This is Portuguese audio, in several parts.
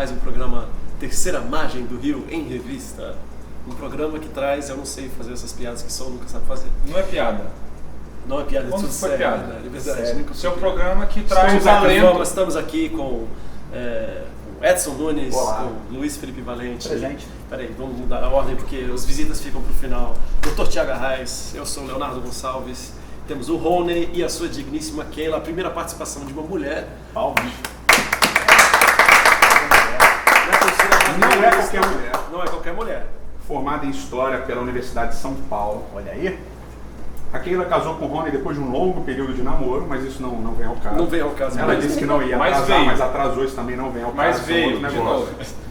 mais um programa Terceira Margem do Rio em Revista. Um programa que traz, eu não sei fazer essas piadas que só o Lucas sabe fazer. Não é piada. Não é piada, é tudo foi sério. piada? É verdade. Seu programa que traz Estamos aqui com o Edson Nunes, Olá. com o Luiz Felipe Valente. Presente. Peraí, vamos mudar a ordem porque os visitas ficam pro final. Dr. Tiago Arraes, eu sou o Leonardo Gonçalves. Temos o Rony e a sua digníssima Keila, a primeira participação de uma mulher. Palmas. Não é qualquer mulher. Não é qualquer mulher. Formada em História pela Universidade de São Paulo. Olha aí. A Keila casou com o Rony depois de um longo período de namoro, mas isso não vem ao caso. Não veio ao caso. Ela disse que não ia Mas atrasar, veio. mas atrasou, isso também não vem ao caso. Mas isso é veio, outro de negócio. novo.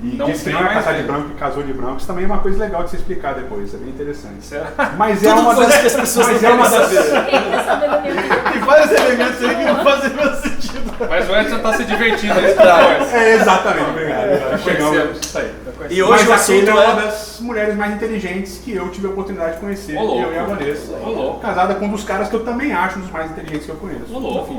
E Não disse que veio, não ia mas casar de veio. branco e casou de branco. Isso também é uma coisa legal de se explicar depois, é bem interessante. Será? Mas é Tudo uma coisa das... que as pessoas mas não é uma querem das... saber. Quem quer saber da minha vida? Tem vários elementos aí que não fazem meu sentido. Mas o Edson tá se divertindo nesse programa. É, exatamente, obrigado. Chegamos. Isso aí. E hoje Mas o a assunto Keila é uma é... das mulheres mais inteligentes que eu tive a oportunidade de conhecer. Ô, louco. Eu e a Vanessa. Ô, louco. Casada com um dos caras que eu também acho um dos mais inteligentes que eu conheço. Ô, louco.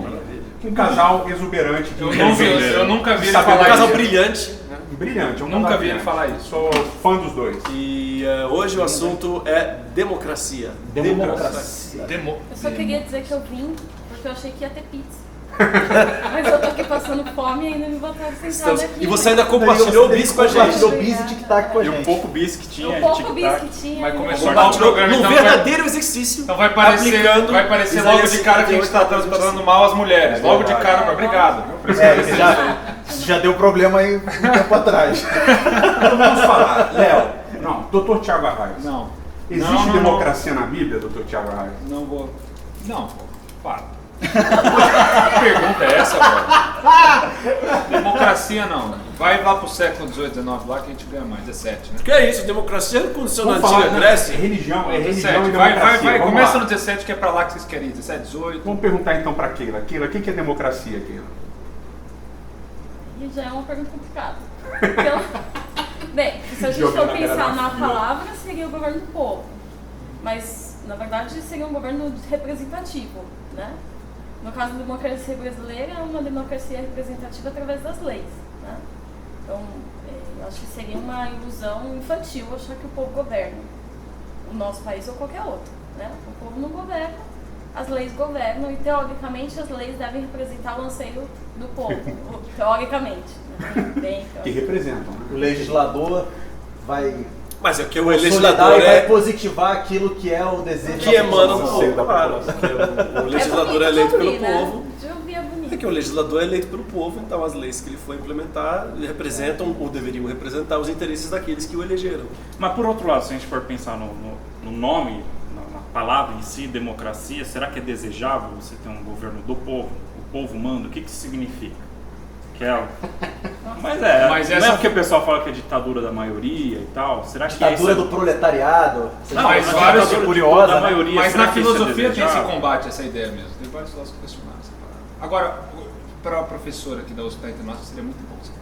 Um casal exuberante. De Eu nunca vi ele Sabe, falar Um casal isso. brilhante. Brilhante. Um Nunca casal vi ele brilhante. falar isso. Sou fã dos dois. E hoje o assunto é democracia. Democracia. Demo. Eu só queria dizer que eu vim porque eu achei que ia ter pizza. Mas eu tô aqui passando fome e ainda me botaram sentada aqui. E você ainda compartilhou o bis com a gente. Compartilhou o bis e tic-tac com a E gente. o pouco bis que tinha, O pouco tic-tac. bis que tinha. Mas né? começou Compartilhou programa, num então verdadeiro exercício. Então vai parecer logo de cara que a gente tá tratando mal as mulheres. Logo de cara, obrigado. Já deu problema aí um tempo atrás. Então vamos falar. Léo, não, Dr. Tiago Arraes. Não. Existe Não. democracia na Bíblia, Dr. Tiago Arraes? Não vou. Não, pô. Para. Que pergunta é essa, velho? Democracia não. Vai lá pro século XVIII, XIX lá que a gente ganha mais. 17, né? Que é isso? Democracia aconteceu na Vamos antiga falar, Grécia? É religião e 17. democracia. Vai. Vamos Começa lá. no 17, que é pra lá que vocês querem ir. 17, 18. Vamos perguntar então pra Keila. Keila, o que é democracia, Keila? E já é uma pergunta complicada. Então, bem, se a gente Jogando for na cara pensar da na filha. palavra, seria o governo do povo. Mas, na verdade, seria um governo representativo, né? No caso da democracia brasileira, é uma democracia representativa através das leis, né? Então, eu acho que seria uma ilusão infantil achar que o povo governa o nosso país ou qualquer outro, né? O povo não governa, as leis governam e, teoricamente, as leis devem representar o anseio do povo, teoricamente. Né? Bem, Que representam, né? O legislador vai Mas é que o consolidar legislador e vai é positivar aquilo que é o desejo que da emana do população. povo, claro. Porque o legislador é bonito eleito de pelo ouvir, né? povo. De ouvir é bonito. É que o legislador é eleito pelo povo, então as leis que ele for implementar representam ou deveriam representar os interesses daqueles que o elegeram. Mas por outro lado, se a gente for pensar no nome, na palavra em si, democracia, será que é desejável você ter um governo do povo? O povo manda? O que isso significa? Mas Mas não essa- é porque o pessoal fala que é ditadura da maioria e tal. Será que Ditadura do proletariado. Não, mas mas vários ditadura curiosa, da né? maioria. Mas será na que isso é filosofia tem esse desejável? combate, essa ideia mesmo. Tem vários filósofos questionando essa parada. Agora, para a professora aqui da USP entre nós, seria muito bom saber.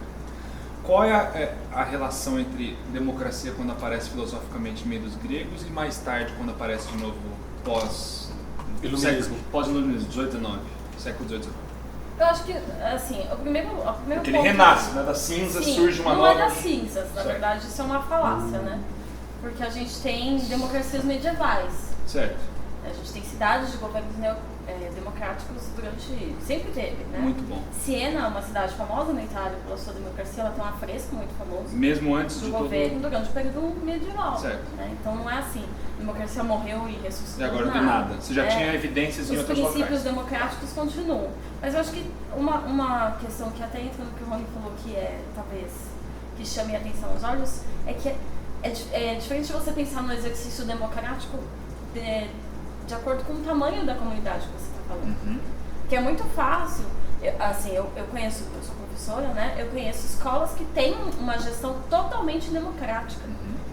Qual é a relação entre democracia quando aparece filosoficamente meio dos gregos e mais tarde quando aparece de novo Iluminismo. Pós-iluminismo, 18 e 19, século 18 e 19. Eu acho que, assim, o primeiro Porque ele ponto... renasce, né? Das cinzas Sim, surge uma não nova... é das cinzas, na Certo. verdade, isso é uma falácia, né? Porque a gente tem democracias medievais. Certo, A gente tem cidades de governos democráticos durante... Sempre teve, né? muito bom. Siena é uma cidade famosa na Itália pela sua democracia, ela tem um afresco muito famoso Mesmo antes de do todo... governo durante o período medieval. Certo. Né? Então não é assim, a democracia morreu e E ressuscitou agora do do nada. Você já É. tinha evidências em Os outros princípios locais. democráticos continuam. Mas eu acho que uma questão que até entra no que o Rony falou, que é, talvez, que chame a atenção aos olhos, é que é diferente de você pensar no exercício democrático de acordo com o tamanho da comunidade que você está falando. Uhum. Que é muito fácil, eu conheço, eu sou professora, né? Eu conheço escolas que têm uma gestão totalmente democrática.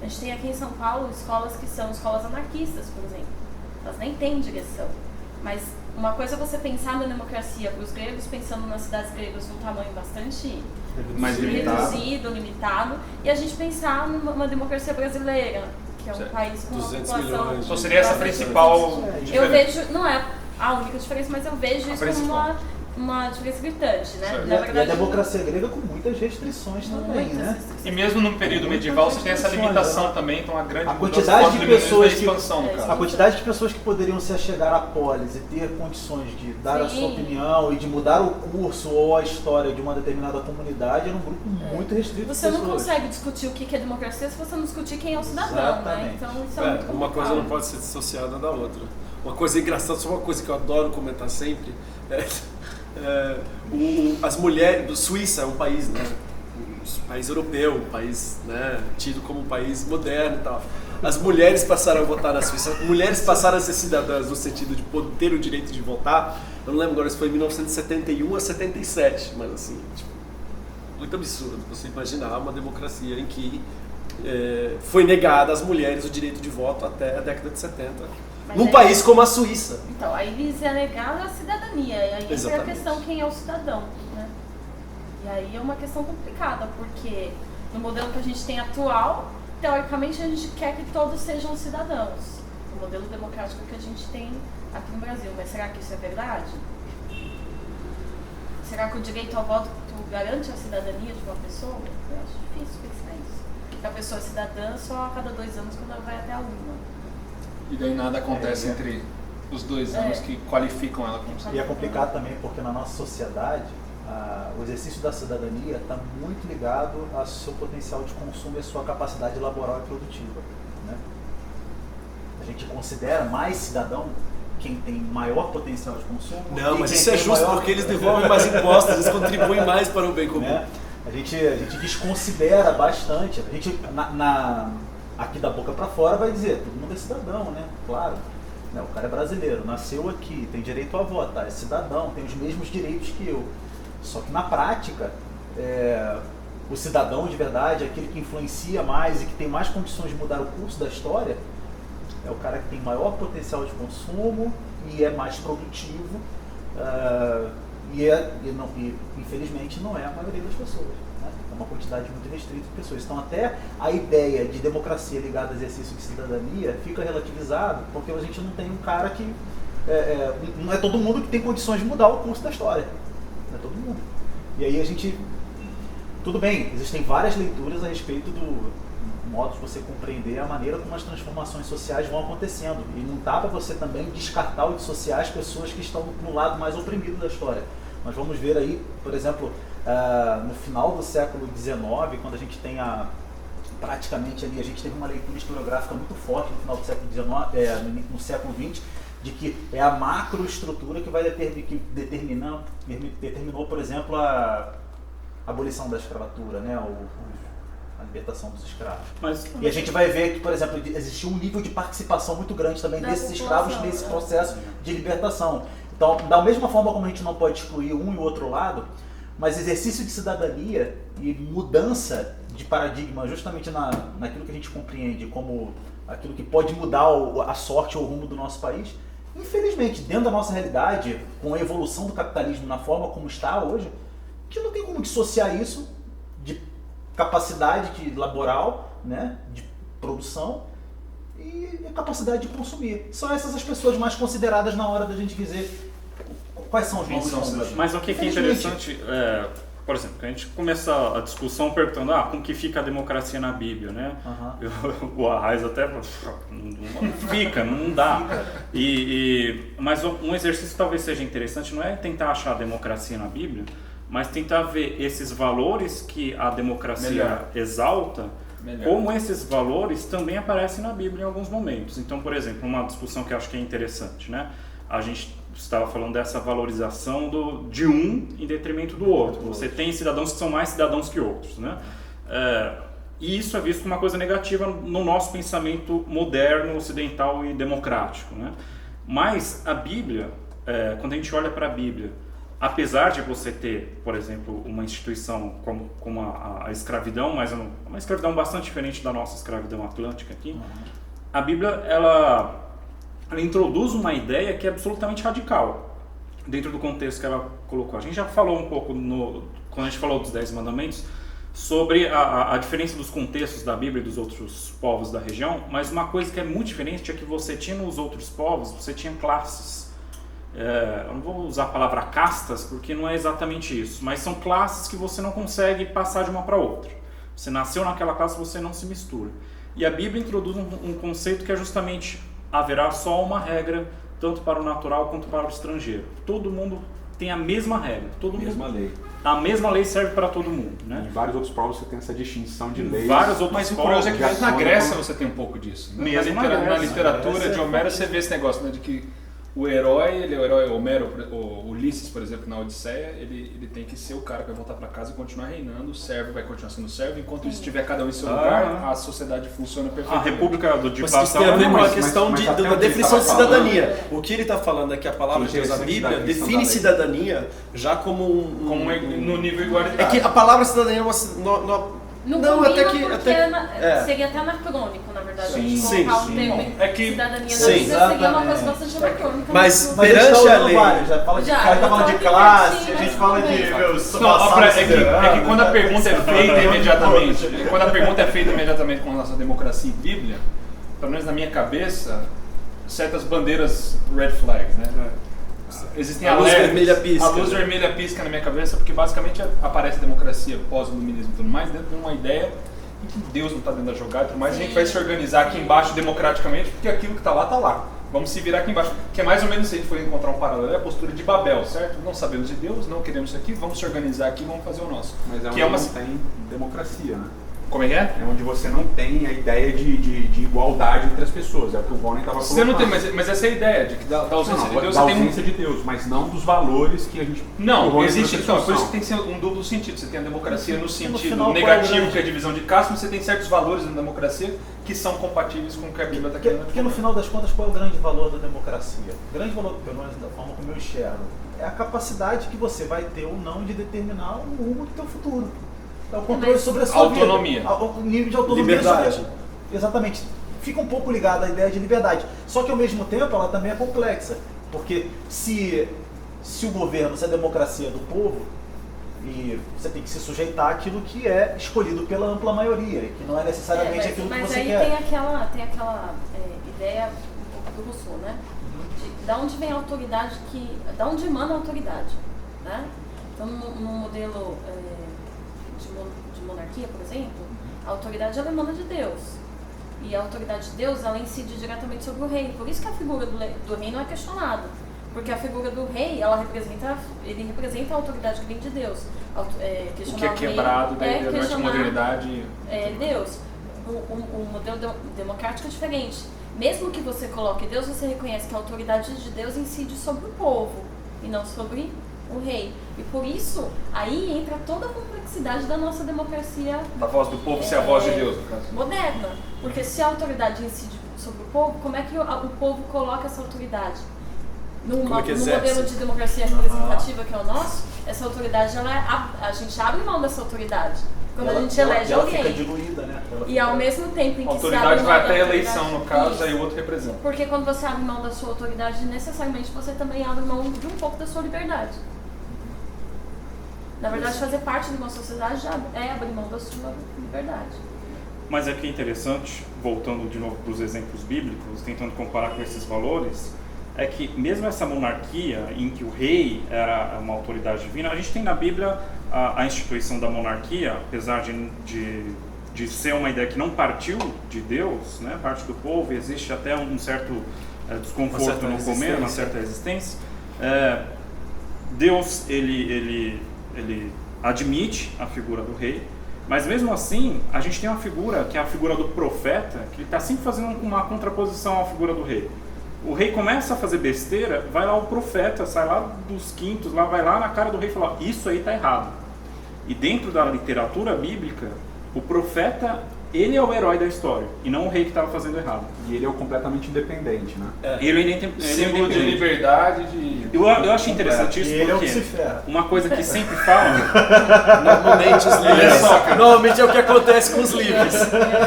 A gente tem aqui em São Paulo escolas que são escolas anarquistas, por exemplo. Elas nem têm direção. Mas uma coisa é você pensar na democracia para os gregos, pensando nas cidades gregas num tamanho bastante Mais reduzido, limitado, e a gente pensar numa democracia brasileira, que é um Certo. país com uma 200 população... milhões. Então seria essa a bastante principal Eu diferença. vejo, não é a única diferença, mas eu vejo isso como uma diferença gritante, né? Certo. Na E a verdade, democracia grega com muitas restrições também, muitas né? restrições. E mesmo no período medieval você tem essa limitação também, então a grande A mudança quantidade de pós-milenarismo pessoas é a que- expansão, no É, caso. A quantidade de pessoas que poderiam se achegar à polis e ter condições de dar a Sim. sua opinião e de mudar o curso ou a história de uma determinada comunidade era um grupo muito restrito de Você não pessoas. consegue discutir o que é democracia se você não discutir quem é o cidadão, né? Exatamente. Então isso é muito Uma coisa complicado. não pode ser dissociada da outra. Uma coisa engraçada, só uma coisa que eu adoro comentar sempre, as mulheres do Suíça é um país, né? Um país europeu, um país, né, tido como um país moderno e tal. As mulheres passaram a votar na Suíça, mulheres passaram a ser cidadãs no sentido de poder ter o direito de votar. Eu não lembro agora se foi em 1971 a 77, mas assim, tipo, muito absurdo você imaginar uma democracia em que foi negada às mulheres o direito de voto até a década de 70. Mas Num aí- país como a Suíça. Então, aí eles é negada a cidadania, e aí entra a Exatamente. questão quem é o cidadão, né? E aí é uma questão complicada, porque no modelo que a gente tem atual, teoricamente a gente quer que todos sejam cidadãos, no modelo democrático que a gente tem aqui no Brasil. Mas será que isso é verdade? Será que o direito ao voto garante a cidadania de uma pessoa? Eu acho difícil pensar isso. Porque a pessoa é cidadã só a cada 2 anos quando ela vai até a urna. E daí nada acontece entre os 2 anos que qualificam ela como cidadã. E é complicado também porque na nossa sociedade o exercício da cidadania está muito ligado ao seu potencial de consumo e à sua capacidade laboral e produtiva, né? A gente considera mais cidadão quem tem maior potencial de consumo. Não, e mas quem isso é tem justo maior- porque eles devolvem mais impostos, eles contribuem mais para o bem comum. né? A gente desconsidera bastante. A gente, aqui da boca para fora, vai dizer, todo mundo é cidadão, né? Claro. Né? O cara é brasileiro, nasceu aqui, tem direito a votar, é cidadão, tem os mesmos direitos que eu. Só que na prática, o cidadão de verdade, aquele que influencia mais e que tem mais condições de mudar o curso da história, é o cara que tem maior potencial de consumo e é mais produtivo. E infelizmente não é a maioria das pessoas, né? É uma quantidade muito restrita de pessoas. Então até a ideia de democracia ligada ao exercício de cidadania fica relativizado porque a gente não tem um cara que... não é todo mundo que tem condições de mudar o curso da história. Não é todo mundo. E aí a gente... Tudo bem, existem várias leituras a respeito do modo de você compreender a maneira como as transformações sociais vão acontecendo. E não dá para você também descartar ou dissociar as pessoas que estão no lado mais oprimido da história. Nós vamos ver aí, por exemplo, no final do século XIX, quando a gente tem praticamente ali, a gente teve uma leitura historiográfica muito forte no final do século XIX, no século XX, de que é a macroestrutura que vai determinou, por exemplo, a abolição da escravatura, né? A libertação dos escravos. E a gente vai ver que, por exemplo, existiu um nível de participação muito grande também desses escravos nesse processo de libertação. Então, da mesma forma como a gente não pode excluir um e o outro lado, mas exercício de cidadania e mudança de paradigma justamente naquilo que a gente compreende como aquilo que pode mudar a sorte ou o rumo do nosso país, infelizmente, dentro da nossa realidade, com a evolução do capitalismo na forma como está hoje, a gente não tem como dissociar isso de capacidade laboral, né, de produção e a capacidade de consumir. São essas as pessoas mais consideradas na hora da gente dizer quais são os novos cidadãos. Mas o que é interessante, por exemplo, a gente começa a discussão perguntando como que fica a democracia na Bíblia, né? O Arraes até não fica, não dá. Mas um exercício talvez seja interessante, não é tentar achar a democracia na Bíblia, mas tentar ver esses valores que a democracia exalta, como esses valores também aparecem na Bíblia em alguns momentos. Então, por exemplo, uma discussão que eu acho que é interessante, né? A gente estava falando dessa valorização de um em detrimento do outro. Você tem cidadãos que são mais cidadãos que outros, né? E isso é visto como uma coisa negativa no nosso pensamento moderno, ocidental e democrático, né? Mas a Bíblia, quando a gente olha para a Bíblia, apesar de você ter, por exemplo, uma instituição como a escravidão, mas uma escravidão bastante diferente da nossa escravidão atlântica aqui, a Bíblia ela introduz uma ideia que é absolutamente radical dentro do contexto que ela colocou. A gente já falou um pouco, quando a gente falou dos 10 mandamentos, sobre a diferença dos contextos da Bíblia e dos outros povos da região, mas uma coisa que é muito diferente é que você tinha nos outros povos, você tinha classes. eu não vou usar a palavra castas, porque não é exatamente isso, mas são classes que você não consegue passar de uma para outra. Você nasceu naquela classe, você não se mistura. E a Bíblia introduz um conceito que é justamente, haverá só uma regra, tanto para o natural quanto para o estrangeiro. Todo mundo tem a mesma regra. Lei. A mesma lei serve para todo mundo, né? Em vários outros povos você tem essa distinção de leis. Mas o curioso é que mesmo na Grécia você tem um pouco disso. Né? Na literatura de Homero você vê esse negócio, né, de que o herói, ele é o herói Homero, o Ulisses, por exemplo, na Odisseia, ele tem que ser o cara que vai voltar para casa e continuar reinando, o servo vai continuar sendo servo, enquanto isso estiver cada um em seu lugar, a sociedade funciona perfeitamente. A República de Platão... Mas isso tem a ver com a questão da definição de cidadania. O que ele está falando é que a palavra de Deus, a Bíblia, define cidadania já como no nível igualitário. É que a palavra cidadania é uma... Não, até que seria até anacrônico, na verdade. Sim. Colocar o termo cidadania na Bíblia seria uma coisa bastante anacrônica. Mas perante a lei... Já fala de classe, a gente fala de... É que quando a pergunta é feita imediatamente, com relação à democracia e Bíblia, pelo menos na minha cabeça, certas bandeiras red flags, né? Existem a luz vermelha pisca. A luz vermelha pisca na minha cabeça, porque basicamente aparece a democracia, pós-iluminismo e tudo mais, dentro de uma ideia em que Deus não está dentro da jogada e tudo mais, a gente vai se organizar aqui embaixo democraticamente, porque aquilo que está lá, está lá. Vamos se virar aqui embaixo. Que é mais ou menos, se a gente for encontrar um paralelo, é a postura de Babel, certo? Não sabemos de Deus, não queremos isso aqui, vamos se organizar aqui, vamos fazer o nosso. Mas que não tem democracia, né? Como é que é? É onde você não tem a ideia de igualdade entre as pessoas, é o que o Bonnie estava falando. Você não tem, mas essa é a ideia, de que da ausência de Deus... Da ausência de Deus, mas não dos valores que a gente... Não, existe, então, por isso que tem que ser um duplo sentido. Você tem a democracia no sentido negativo, que é a divisão de castas, mas você tem certos valores na democracia que são compatíveis com o que a Bíblia está querendo. Porque no final das contas, qual é o grande valor da democracia? O grande valor, pelo menos da forma como eu enxergo, é a capacidade que você vai ter ou não de determinar o rumo do teu futuro. É o controle sobre a sua autonomia. Vida. O nível de autonomia. Liberdade. Exatamente. Fica um pouco ligado à ideia de liberdade. Só que ao mesmo tempo ela também é complexa. Porque se o governo, se a democracia é do povo, e você tem que se sujeitar àquilo que é escolhido pela ampla maioria, que não é necessariamente aquilo que você quer. Mas aí tem aquela ideia do Rousseau, né? De onde vem a autoridade, da onde emana a autoridade, né? Então, no modelo de monarquia, por exemplo, a autoridade ela emana de Deus. E a autoridade de Deus, ela incide diretamente sobre o rei. Por isso que a figura do rei não é questionada. Porque a figura do rei, ele representa a autoridade que vem de Deus. O que é quebrado durante a modernidade. Deus. O modelo democrático é diferente. Mesmo que você coloque Deus, você reconhece que a autoridade de Deus incide sobre o povo e não sobre o rei. E por isso, aí entra toda a complexidade da nossa democracia. Da voz do povo ser a voz de Deus, no caso. Moderna. Porque se a autoridade incide sobre o povo, como é que o povo coloca essa autoridade? No modelo de democracia representativa que é o nosso, essa autoridade, a gente abre mão dessa autoridade. Quando a gente elege alguém. Fica diluída, né? E ao mesmo tempo em que a autoridade vai até a eleição, no caso, aí o outro representa. Porque quando você abre mão da sua autoridade, necessariamente você também abre mão de um pouco da sua liberdade. Na verdade, fazer parte de uma sociedade já é abrir mão da sua liberdade. Mas aqui é interessante, voltando de novo para os exemplos bíblicos, tentando comparar com esses valores, é que mesmo essa monarquia em que o rei era uma autoridade divina, a gente tem na Bíblia a instituição da monarquia, apesar de ser uma ideia que não partiu de Deus, né, parte do povo, existe até um certo desconforto no começo, uma certa resistência. Deus, ele admite a figura do rei, mas mesmo assim, a gente tem uma figura, que é a figura do profeta, que ele está sempre fazendo uma contraposição à figura do rei. O rei começa a fazer besteira, vai lá o profeta, sai lá dos quintos, vai lá na cara do rei e fala, isso aí está errado. E dentro da literatura bíblica, o profeta, ele é o herói da história, e não o rei que estava fazendo errado. E ele é completamente independente, né? Ele é símbolo de liberdade, Eu acho interessante isso, porque uma coisa que sempre falam... Normalmente os livros... Normalmente é o que acontece com os livros.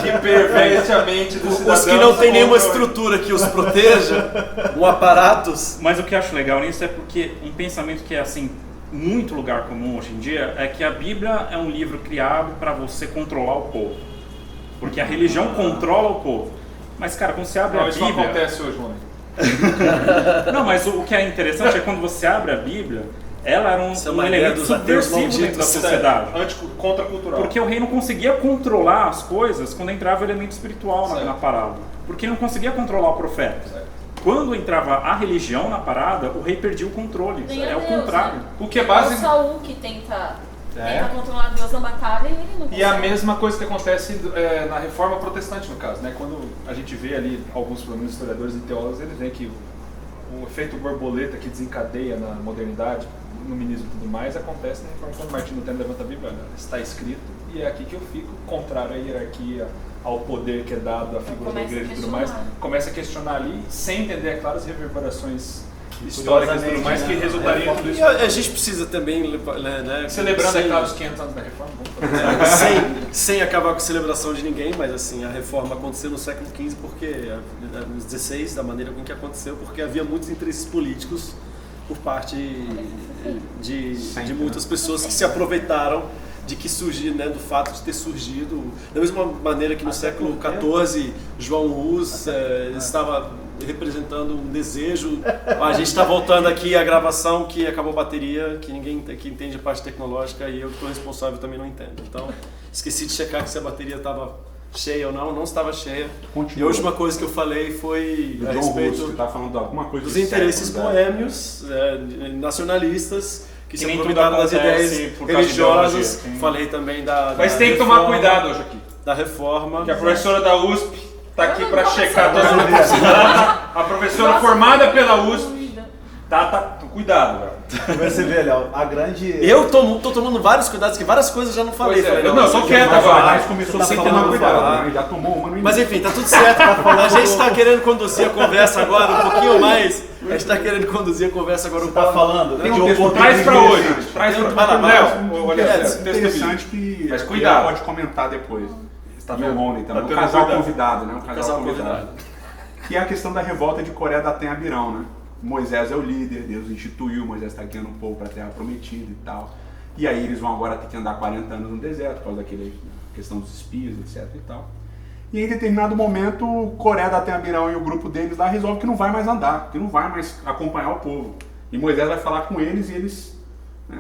Que perverte a mente dos cidadãos. Os que não tem nenhuma estrutura que os proteja, aparatos... Mas o que eu acho legal nisso é porque um pensamento que é assim... muito lugar comum hoje em dia, é que a Bíblia é um livro criado para você controlar o povo. Porque a religião controla o povo. Mas, cara, quando você abre a Bíblia... Isso não acontece hoje, mano. Não, mas o que é interessante é quando você abre a Bíblia, ela era um elemento subversivo dentro da sociedade. Contracultural. Porque o rei não conseguia controlar as coisas quando entrava o elemento espiritual na parada. Porque não conseguia controlar o profeta. Certo. Quando entrava a religião na parada, o rei perdia o controle. É o contrário. O que é base... É o Saul que tenta controlar Deus na batalha e ele não consegue. E a mesma coisa que acontece na Reforma Protestante, no caso, né? Quando a gente vê ali alguns, pelo menos, historiadores e teólogos, eles veem que o efeito borboleta que desencadeia na modernidade, no iluminismo e tudo mais, acontece na Reforma. Quando Martinho Lutero levanta a Bíblia, está escrito, e é aqui que eu fico, contrário à hierarquia, ao poder que é dado à figura da igreja e tudo mais, começa a questionar ali, sem entender, é claro, as reverberações históricas e tudo mais, que resultariam em tudo isso. E a gente precisa também, né, celebrando, é claro, os 500 anos da Reforma. sem acabar com a celebração de ninguém, mas assim, a reforma aconteceu no século XV porque, no XVI, da maneira com que aconteceu, porque havia muitos interesses políticos por parte de muitas pessoas que se aproveitaram de que surgir, né, do fato de ter surgido, da mesma maneira que no século XIV João Hus estava representando um desejo. A gente está voltando aqui à gravação que acabou a bateria, que ninguém que entende a parte tecnológica e eu que estou responsável também não entendo. Então esqueci de checar se a bateria estava cheia ou não estava cheia. Continua. E a última coisa que eu falei foi a respeito tá falando de alguma coisa dos interesses boêmios, nacionalistas, que se nem aproveitaram das tudo acontece ideias por causa de religiosas. ideologia. Falei também da Mas tem que reforma, tomar cuidado hoje aqui. da reforma. Que a professora da USP está aqui Eu não para tô checar passando. todas as necessidades. A professora Nossa, formada pela USP dúvida. tá cuidado, velho. Você vê, Léo, a grande... Eu tô tomando vários cuidados, que várias coisas eu já não falei. Pois é, Falei, não, eu tô isso quieto aqui agora. Mas começou Você sem tá tomar falando cuidado, falar. né? Já tomou uma no Mas início. enfim, tá tudo certo. A gente está querendo conduzir a conversa agora um pouquinho mais. A gente está querendo conduzir a conversa agora um Tá pouco. falando Tem de um texto Traz pra hoje. interessante. Traz pra Vai lá, Léo, olha, É, texto Interessante que Mas que cuidado. ela pode comentar depois. Tá E o vendo? Rony também. Tá O tendo casal cuidado. convidado, né? O Casal casal convidado. convidado. Que é a questão da revolta de Coré Datém Abirão, né? Moisés é o líder, Deus instituiu, Moisés está guiando o povo para a terra prometida e tal. E aí eles vão agora ter que andar 40 anos no deserto, por causa daquela questão dos espias, etc e tal. E em determinado momento, Coré Datém Abirão e o grupo deles lá resolve que não vai mais andar, que não vai mais acompanhar o povo. E Moisés vai falar com eles e eles... Né,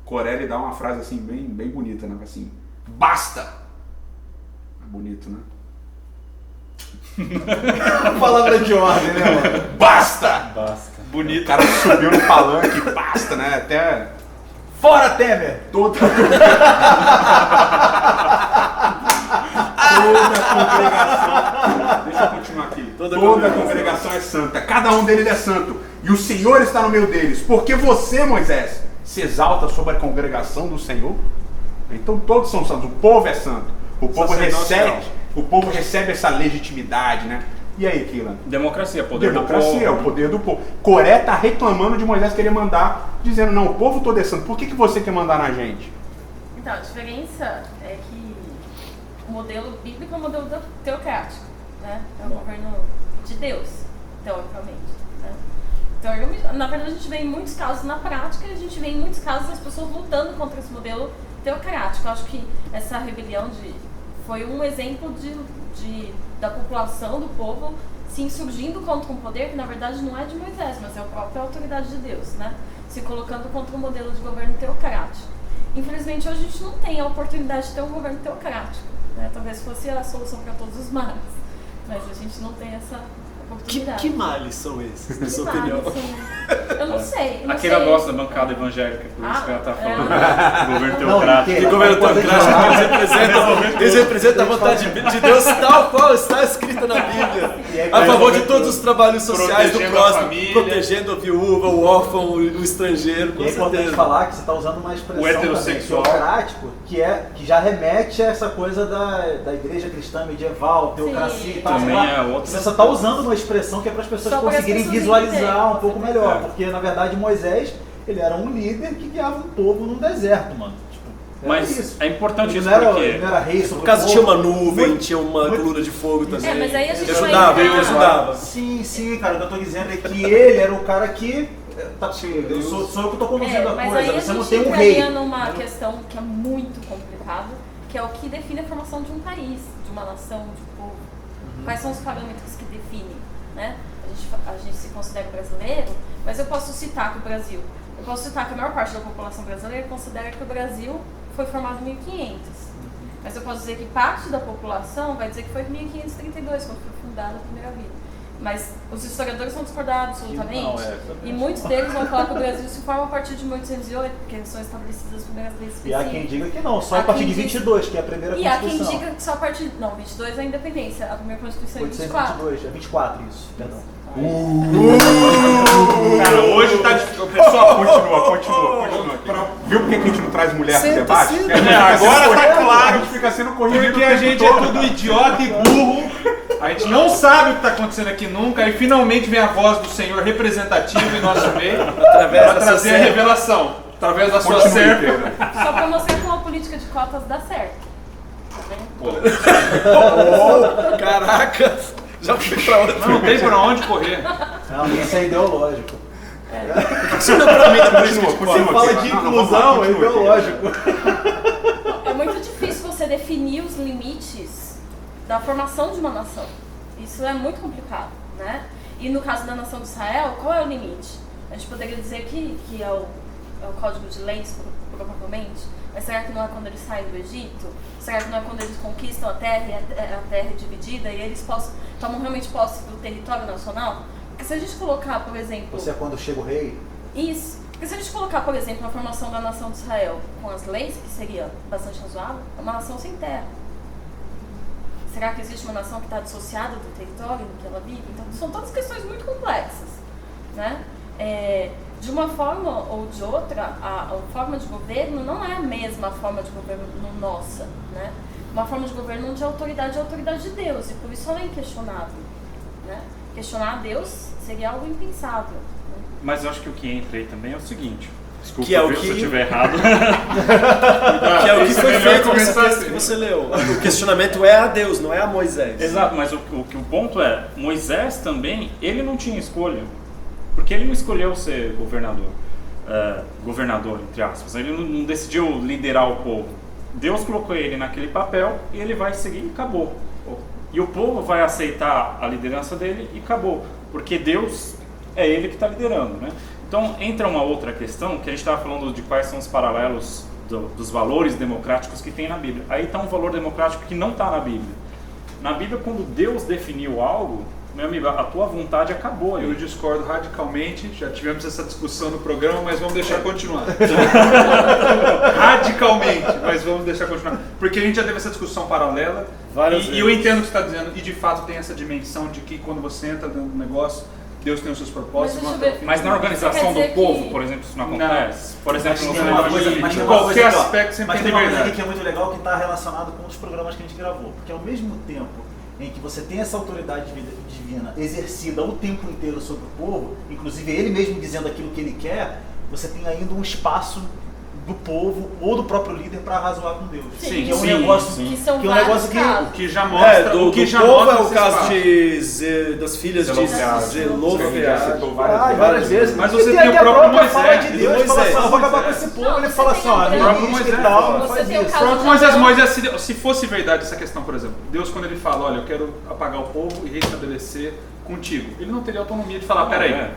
Coré lhe dá uma frase assim bem bonita, né? Assim, basta! Bonito, né? palavra de ordem, né, mano? Basta! Basta. Bonito. O cara subiu no palanque, basta, né? Até Fora Temer! toda a congregação. Deixa eu continuar aqui. Toda a congregação é santa. Cada um deles é santo. E o Senhor está no meio deles. Porque você, Moisés, se exalta sobre a congregação do Senhor. Então todos são santos. O povo é santo. O povo recebe essa legitimidade, né? E aí, Kila? Democracia, poder Democracia, do é povo. o poder do povo. Coré está reclamando de Moisés querer mandar, dizendo, não, o povo todo é santo. Por que você quer mandar na gente? Então, a diferença é que o modelo bíblico é o modelo teocrático, né? É o governo de Deus, teoricamente, né? Então, na verdade, a gente vê em muitos casos na prática, a gente vê em muitos casos as pessoas lutando contra esse modelo teocrático. Eu acho que essa rebelião foi um exemplo da população, do povo, se insurgindo contra um poder que na verdade não é de Moisés, mas é a própria autoridade de Deus, né? Se colocando contra um modelo de governo teocrático. Infelizmente hoje a gente não tem a oportunidade de ter um governo teocrático, né? Talvez fosse a solução para todos os males, mas a gente não tem essa oportunidade. Que males são esses, na Que sua males opinião? são? Eu não sei. A Keila gosta da bancada evangélica, por isso que ela tá falando do governo Não, teocrático. Que governo teocrático, eles representam a vontade de Deus tal qual está escrita na Bíblia. A favor de todos os trabalhos sociais do Protegendo a próximo, família. protegendo a viúva, o órfão, o estrangeiro, com E é importante certeza. falar que você está usando uma expressão O heterossexual. também, teocrático, que já remete a essa coisa da igreja cristã medieval, teocracia e tal. Também sei lá. é outra. Você só está usando uma expressão que é para as pessoas Só para as conseguirem pessoas visualizar entenderem. um pouco melhor. É. Porque, na verdade, Moisés, ele era um líder que guiava um povo num deserto, mano. Tipo, era Mas isso. é importante Ele isso não era, porque... ele não era rei sobre No caso o tinha povo. uma nuvem, Muito- tinha uma coluna de fogo também. É, mas aí a gente que vai ajudava, entrar- ele ajudava. Sim, cara, o que eu tô dizendo é que ele era o cara que... sou eu que tô conduzindo a Mas coisa, aí a você não gente tem um rei. entraria numa questão que é muito complicada, que é o que define a formação de um país, de uma nação, de um povo. Quais são os parâmetros que definem né? A gente se considera brasileiro, mas eu posso citar que o Brasil, eu posso citar que a maior parte da população brasileira considera que o Brasil foi formado em 1500. Mas eu posso dizer que parte da população vai dizer que foi em 1532, quando foi fundada a primeira vila. Mas os historiadores vão discordar absolutamente. E muitos deles vão falar que o Brasil se forma a partir de 1808, porque são estabelecidas as primeiras leis específicas. E há quem diga que não, só a partir de 22, que é a primeira Constituição. E há quem diga que só a partir... Não, 22 é a independência, a primeira Constituição é 24. 822, é 24 isso, perdão. Cara, hoje tá difícil. Pessoal, continua. Viu por que a gente não traz mulher pro debate? Agora tá claro. A gente fica sendo corrigido. Porque a gente é tudo idiota e burro. A gente não sabe o que está acontecendo aqui nunca. E finalmente vem a voz do Senhor representativo em nosso meio para trazer a revelação. Através da sua serva. Só para mostrar como a política de cotas dá certo. Tá vendo? Caraca! Já fui pra outra. Não tem pra onde correr. Não, isso é ideológico. Você fala de inclusão, é ideológico. É muito difícil você definir os limites da formação de uma nação. Isso é muito complicado, né? E no caso da nação de Israel, qual é o limite? A gente poderia dizer que é o Código de Leis, provavelmente, mas será que não é quando eles saem do Egito? Será que não é quando eles conquistam a terra e a terra é dividida e eles tomam realmente posse do território nacional? Porque se a gente colocar, por exemplo... Você é quando chega o rei? Isso. Porque se a gente colocar, por exemplo, a formação da nação de Israel com as leis, que seria bastante razoável, é uma nação sem terra. Será que existe uma nação que está dissociada do território em que ela vive? Então, são todas questões muito complexas, né? De uma forma ou de outra, a forma de governo não é a mesma forma de governo nossa, né? Uma forma de governo onde a autoridade é a autoridade de Deus, e por isso ela é inquestionável, né? Questionar a Deus seria algo impensável. Né? Mas eu acho que o que entra aí também é o seguinte, desculpa que é o se eu estiver errado. Que é o que foi feito nesse texto que você leu. O questionamento é a Deus, não é a Moisés. Exato, mas o ponto é, Moisés também, ele não tinha escolha. Porque ele não escolheu ser governador, entre aspas. Ele não decidiu liderar o povo. Deus colocou ele naquele papel e ele vai seguir e acabou. E o povo vai aceitar a liderança dele e acabou. Porque Deus é ele que está liderando, né? Então entra uma outra questão, que a gente estava falando de quais são os paralelos dos valores democráticos que tem na Bíblia. Aí está um valor democrático que não está na Bíblia. Na Bíblia, quando Deus definiu algo, meu amigo, a tua vontade acabou. Eu discordo radicalmente, já tivemos essa discussão no programa, mas vamos deixar continuar. Radicalmente, mas vamos deixar continuar. Porque a gente já teve essa discussão paralela, e eu entendo o que você está dizendo, e de fato tem essa dimensão de que quando você entra dentro do negócio, Deus tem os seus propósitos. Mas na organização do povo, por exemplo, isso não acontece? Por exemplo, em qualquer aspecto sempre tem liberdade. Mas tem uma coisa aqui que é muito legal, que está relacionado com os programas que a gente gravou. Porque ao mesmo tempo em que você tem essa autoridade divina exercida o tempo inteiro sobre o povo, inclusive ele mesmo dizendo aquilo que ele quer, você tem ainda um espaço do povo ou do próprio líder para razoar com Deus. Sim, que é um negócio que já mostra do povo é o caso das filhas de Zelofeade. Várias vezes. Mas você tem o próprio Moisés. Fala de Deus, fala assim, vou acabar com esse povo, ele fala assim, ministro e tal, não faz isso. Pronto, Moisés, se fosse verdade essa questão, por exemplo, Deus quando ele fala, olha, eu quero apagar o povo e restabelecer contigo, ele não teria autonomia de falar, peraí.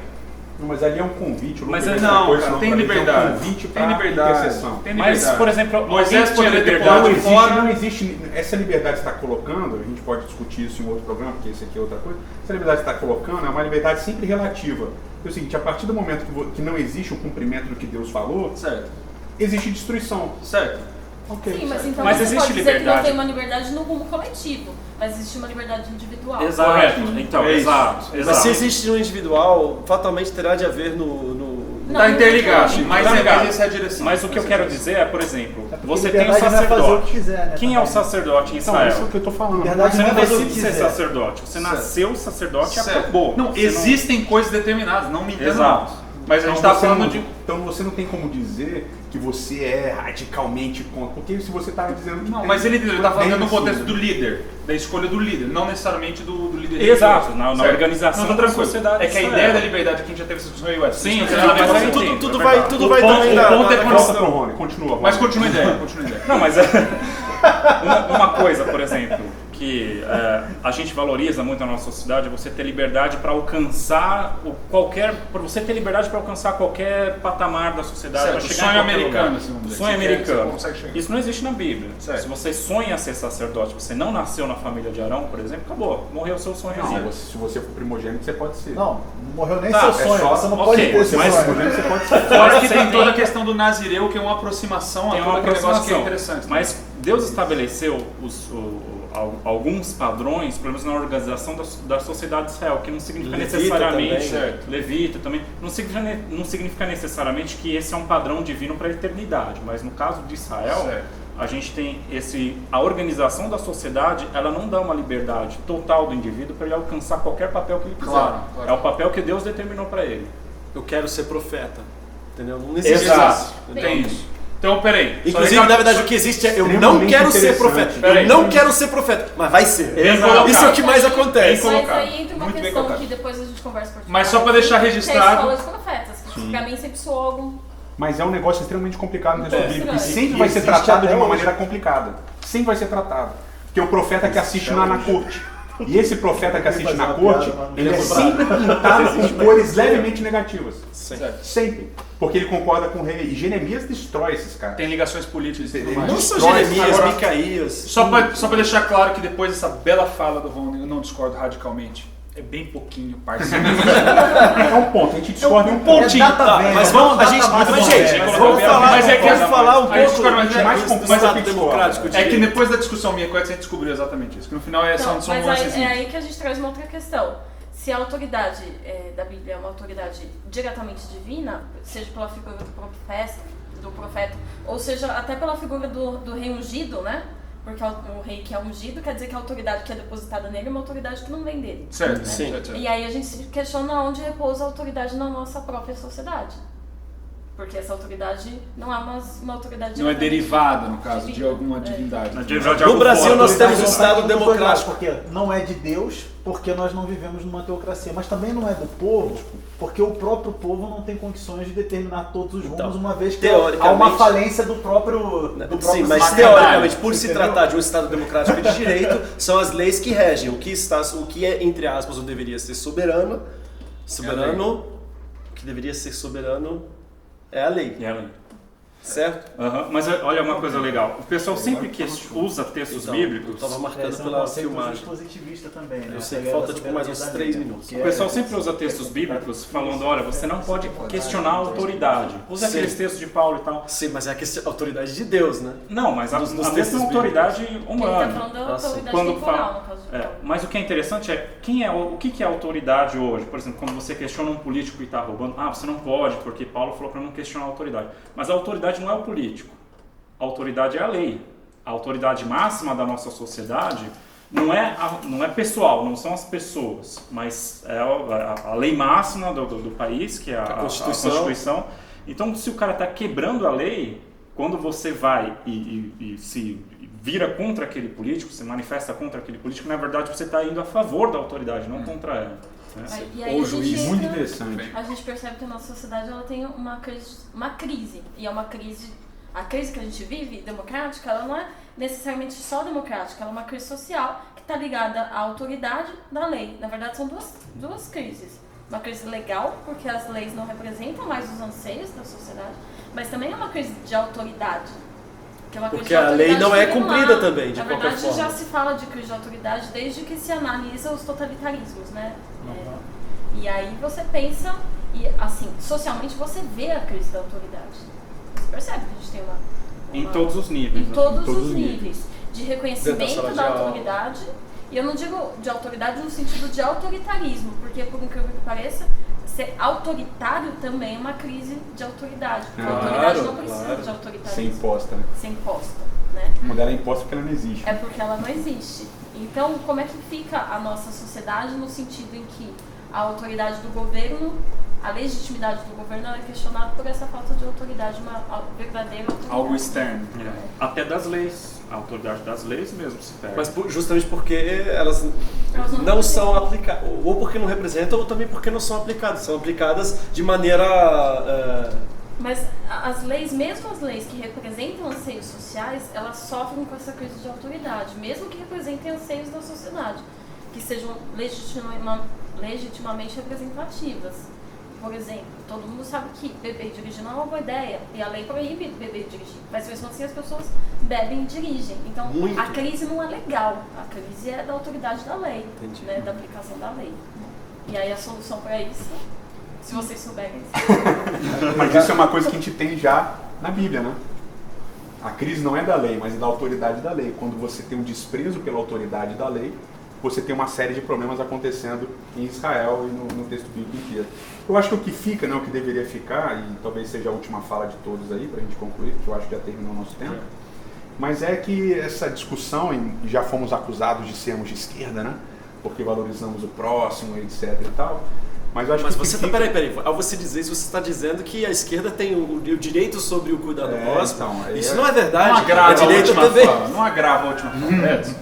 Não, mas ali é um convite. Mas não, cara, tem liberdade. Tem liberdade. Mas, por exemplo, Moisés poderia ter não existe. Essa liberdade que você está colocando, a gente pode discutir isso em outro programa, porque esse aqui é outra coisa. Essa liberdade que você está colocando é uma liberdade sempre relativa. É o seguinte, a partir do momento que não existe o cumprimento do que Deus falou, certo, existe destruição. Certo. Okay, sim, mas então mas você existe pode dizer liberdade. que não tem uma liberdade no rumo coletivo, mas existe uma liberdade individual. Exato. Correto. Então, exato. Mas se existe no individual, fatalmente terá de haver no... Está interligado, mas essa é a direção. Mas o que eu quero dizer é, por exemplo, você tem o sacerdote. Quem é o sacerdote em Israel? Isso é o que eu estou falando. Você não decide ser sacerdote, você nasceu sacerdote e acabou. Não, existem coisas determinadas, não me entenda. Exato. Mas a gente está falando de... Então você não tem como dizer que você é radicalmente contra. Porque se você está dizendo... Não, mas ele está falando no contexto do líder, da escolha do líder, não necessariamente do líder. Exato, na organização da sociedade. É que a ideia da liberdade que a gente já teve essa discussão aí, sim, tudo vai também o ponto é continua. Mas continua a ideia. Não, mas uma coisa, por exemplo, que que a gente valoriza muito na nossa sociedade é você ter liberdade para alcançar você ter liberdade para alcançar qualquer patamar da sociedade. Certo, chegar sonho em qualquer americano, lugar. assim, vamos dizer. Sonho Você americano. consegue chegar. Isso não existe na Bíblia. Certo. Se você sonha ser sacerdote, você não nasceu na família de Arão, por exemplo, acabou, morreu o seu sonho. Não, se você for primogênito, você pode ser. Não morreu nem Tá, seu é sonho, só- você não ok, pode ter seu mas- sonho. Primogênito, você pode ser. Fora que Você tem toda a tem- questão do Nazireu, que é uma aproximação Tem a uma todo aquele negócio que é aproximação. interessante. Mas Deus estabeleceu alguns padrões, pelo menos na organização da sociedade de Israel, que não significa Levita necessariamente, também. Levita também, não significa necessariamente que esse é um padrão divino para a eternidade, mas no caso de Israel, Certo. a gente tem a organização da sociedade, ela não dá uma liberdade total do indivíduo para ele alcançar qualquer papel que ele quiser. Claro, claro. É o papel que Deus determinou para ele. Eu quero ser profeta. Entendeu? Não existe Exato. isso. Tem isso. Então, peraí. Inclusive, na verdade, o que existe é eu não Extremamente quero ser interessante. profeta. Peraí. Eu não quero ser profeta, mas vai ser. Bem colocado. Isso é o que mais acontece. Bem Mas colocado. aí entra uma Muito bem questão colocado. que depois a gente conversa por Mas só pra deixar que é a registrado- escola de profetas, que pra mim sempre soou algum... Mas é um negócio extremamente complicado no texto bíblico e Sim. sempre vai ser Existe tratado de até uma hoje. maneira complicada. Sempre vai ser tratado. Porque o profeta que assiste na corte. E esse profeta que assiste na corte, ele é sempre pintado com cores levemente negativas. Certo. Sempre. Porque ele concorda com o rei. E Jeremias destrói esses caras. Tem ligações políticas e tudo Ele mais. Não só Destrói, Jeremias, agora- Micaías. Só pra deixar claro que depois dessa bela fala do Rony, eu não discordo radicalmente. É bem pouquinho, parceiro. É um ponto, a gente discorda em um ponto. É data Tá, velha, mas vamos, a gente, data mas, velha. gente, Mas vamos falar, mas é que- vamos falar um a gente pouco discorda, mas é mais do complexo Estado que democrático. É que depois da discussão minha com ela, a gente descobriu exatamente isso. Que no final Então, são mas nuances. é aí que a gente traz uma outra questão. Se a autoridade da Bíblia é uma autoridade diretamente divina, seja pela figura do profeta, ou seja até pela figura do rei ungido, né? Porque o rei que é ungido quer dizer que a autoridade que é depositada nele é uma autoridade que não vem dele. Certo, Sim. certo. E aí a gente se questiona onde repousa a autoridade na nossa própria sociedade. Porque essa autoridade não é uma autoridade Não é diretamente derivada, no caso, de divina. alguma divindade. No Brasil nós temos um Autoridade Estado não é democrático. Porque não é de Deus, porque nós não vivemos numa teocracia. Mas também não é do povo, porque o próprio povo não tem condições de determinar todos os rumos, Então, uma vez que há teoricamente- uma falência do próprio Sim, mas sistema. teoricamente, por se Entendeu? tratar de um Estado democrático e de direito, são as leis que regem. O que é, entre aspas, o deveria ser soberano, o que deveria ser soberano é a lei, E ela- certo? Aham, mas olha uma coisa legal, o pessoal sempre que usa textos Então, eu bíblicos, tava marcando Esse é um pela conceito filmagem. dispositivista também, né? Eu sei que Essa falta é tipo mais uns da 3 Bíblia, minutos. que o pessoal sempre usa textos bíblicos falando, olha, você não pode questionar a autoridade. Usa Sim. aqueles textos de Paulo e tal. Sim, mas é a questão, a autoridade de Deus, né? Não, mas a Dos mesma textos autoridade Ele está humana. falando da Ah, sim. autoridade Quando temporal, fala- no caso de É, Paulo. mas o que é interessante é o que é autoridade hoje. Por exemplo, quando você questiona um político e está roubando, você não pode, porque Paulo falou para não questionar a autoridade. Mas a autoridade não é o político. A autoridade é a lei. A autoridade máxima da nossa sociedade não é pessoal, não são as pessoas, mas é a lei máxima do país, que é a Constituição. Então, se o cara está quebrando a lei, quando você vai e se vira contra aquele político, se manifesta contra aquele político, na verdade você está indo a favor da autoridade, não contra ela. Né? E aí Ou a gente juiz, entra- Muito interessante. A gente percebe que a nossa sociedade ela tem uma crise. E é uma crise. A crise que a gente vive, democrática, ela não é necessariamente só democrática, ela é uma crise social que está ligada à autoridade da lei. Na verdade, são duas crises. Uma crise legal, porque as leis não representam mais os anseios da sociedade, mas também é uma crise de autoridade. Que é uma crise Porque de a lei autoridade não é regular. cumprida também, de Na qualquer verdade, forma. já se fala de crise de autoridade desde que se analisa os totalitarismos, né? E aí você pensa, e assim, socialmente você vê a crise da autoridade. Você percebe que a gente tem uma Em todos os níveis. em né? todos todos os os níveis de Dentro da reconhecimento sala de da aula. autoridade. E eu não digo de autoridade no sentido de autoritarismo, porque por incrível que pareça, ser autoritário também é uma crise de autoridade. Porque a autoridade não precisa claro. de autoritarismo. Ser imposta, né? Ser imposta, né? Quando ela é imposta porque ela não existe. É porque ela não existe. Então, como é que fica a nossa sociedade no sentido em que a autoridade do governo, a legitimidade do governo ela é questionada por essa falta de autoridade, uma verdadeira autoridade. Algo externo. É. Até das leis. A autoridade das leis mesmo se perde. Mas justamente porque elas Elas não são aplicadas, ou porque não representam, ou também porque não são aplicadas. São aplicadas de maneira Mas as leis, mesmo as leis que representam anseios sociais, elas sofrem com essa crise de autoridade, mesmo que representem anseios da sociedade, que sejam legitimamente representativas. Por exemplo, todo mundo sabe que beber e dirigir não é uma boa ideia, e a lei proíbe beber e dirigir, mas mesmo assim as pessoas bebem e dirigem. Então, a crise não é legal, a crise é da autoridade da lei, né, da aplicação da lei. E aí a solução para isso, se vocês souberem... Mas isso é uma coisa que a gente tem já na Bíblia, né? A crise não é da lei, mas é da autoridade da lei. Quando você tem um desprezo pela autoridade da lei, você tem uma série de problemas acontecendo em Israel e no texto bíblico inteiro. Eu acho que o que fica, né, o que deveria ficar, e talvez seja a última fala de todos aí, para a gente concluir, porque eu acho que já terminou o nosso tempo, mas é que essa discussão, e já fomos acusados de sermos de esquerda, né? Porque valorizamos o próximo, etc e tal. Mas eu acho que você fica... Peraí, ao você dizer isso, você está dizendo que a esquerda tem o direito sobre o cuidado do próximo. Então, isso não é verdade. Não agrava é direito a última fala. Não agrava a última fala.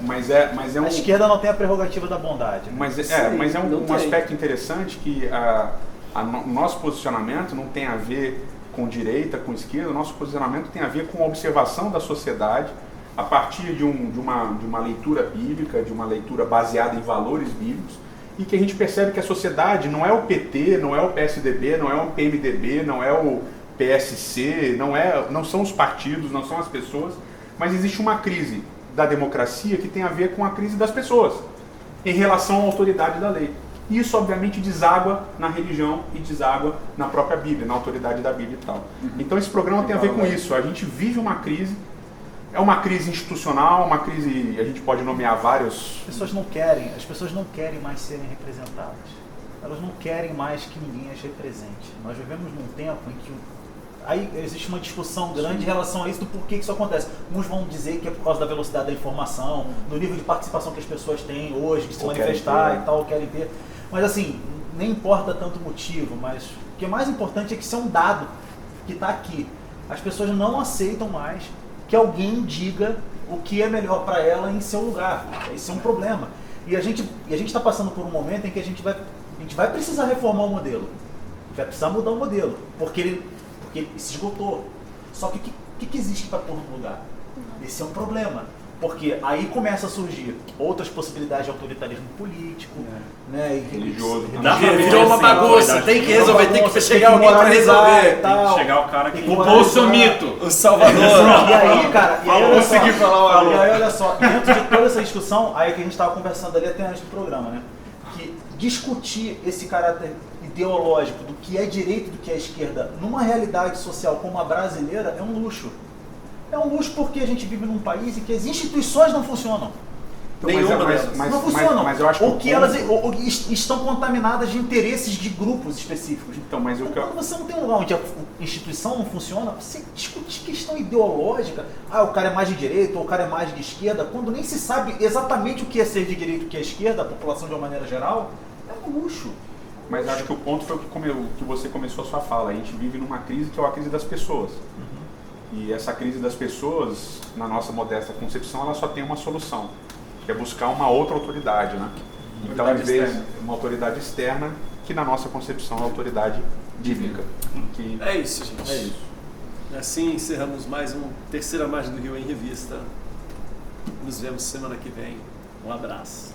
Mas é um... A esquerda não tem a prerrogativa da bondade. Né? Mas é um aspecto interessante que o nosso posicionamento não tem a ver com direita, com esquerda. O nosso posicionamento tem a ver com a observação da sociedade a partir de uma leitura bíblica, de uma leitura baseada em valores bíblicos, e que a gente percebe que a sociedade não é o PT, não é o PSDB, não é o PMDB, não é o PSC, não são os partidos, não são as pessoas, mas existe uma crise da democracia que tem a ver com a crise das pessoas em relação à autoridade da lei. E isso, obviamente, deságua na religião e deságua na própria Bíblia, na autoridade da Bíblia e tal. Então esse programa tem a ver com isso. A gente vive uma crise. É uma crise institucional, uma crise, a gente pode nomear vários... As pessoas não querem mais serem representadas. Elas não querem mais que ninguém as represente. Nós vivemos num tempo em que aí existe uma discussão grande em relação a isso, do porquê que isso acontece. Uns vão dizer que é por causa da velocidade da informação, do nível de participação que as pessoas têm hoje, de se manifestar e tal, querem ter. Mas assim, nem importa tanto o motivo, mas o que é mais importante é que isso é um dado que está aqui. As pessoas não aceitam mais que alguém diga o que é melhor para ela em seu lugar. Esse é um problema. E a gente está passando por um momento em que a gente vai precisar reformar o modelo. A gente vai precisar mudar o modelo, porque ele se esgotou. Só que o que existe para pôr no lugar? Esse é um problema. Porque aí começa a surgir outras possibilidades de autoritarismo político, né, e religioso. Virou uma bagunça, tem que resolver, tem que chegar alguém para resolver. Tem que chegar o cara que... O bolsomito! O Salvador! E aí, cara, e aí, olha só, dentro de toda essa discussão, aí que a gente estava conversando ali até antes do programa, né, que discutir esse caráter ideológico do que é direita e do que é esquerda numa realidade social como a brasileira é um luxo. É um luxo porque a gente vive num país em que as instituições não funcionam. Não funcionam. Mas eu acho que elas estão contaminadas de interesses de grupos específicos. Então, quando você não tem um lugar onde a instituição não funciona, você discute questão ideológica, o cara é mais de direita ou o cara é mais de esquerda, quando nem se sabe exatamente o que é ser de direita e o que é esquerda, a população de uma maneira geral, é um luxo. Mas acho que o ponto foi o que você começou a sua fala. A gente vive numa crise que é a crise das pessoas. E essa crise das pessoas, na nossa modesta concepção, ela só tem uma solução, que é buscar uma outra autoridade, né? Então, às vezes, uma autoridade externa, que na nossa concepção é a autoridade bíblica. É isso, gente. É isso. Assim encerramos mais um Terceira Margem do Rio em Revista. Nos vemos semana que vem. Um abraço.